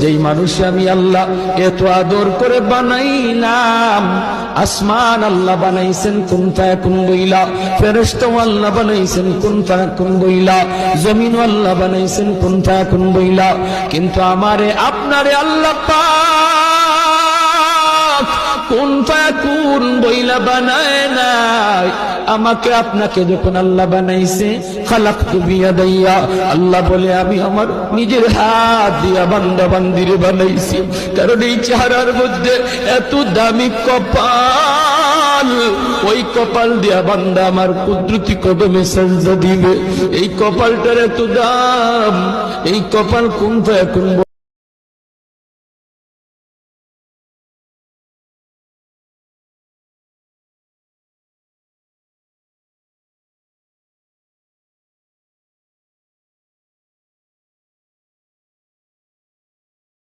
যেই মানুষ আমি আল্লাহ এত আদর করে বানাইলাম। আসমান আল্লাহ বানাইছেন কুন ফায়াকুন বইলা, ফেরেশতা আল্লাহ বানাইছেন কুন ফায়াকুন বইলা, জমিন আল্লাহ বানাইছেন কুন ফায়াকুন বইলা, কিন্তু আমারে আপনারে আল্লাহ পাক কুন ফায়াকুন বইলা বানায় নাই। আমাকে আপনাকে যখন আল্লাহ বানাইছে, খালাকতু বিয়াদাইয়া, আল্লাহ বলে আমি আমার নিজের হাত দিয়া বান্দা বান্দিরে বানাইছি। কারণ এই চেহারার মধ্যে এত দামি কপাল, ওই কপাল দিয়া বান্দা আমার কুদরতি কদমে সাজদা দিবে। এই কপালটার এত দাম, এই কপাল কুন ফায়াকুন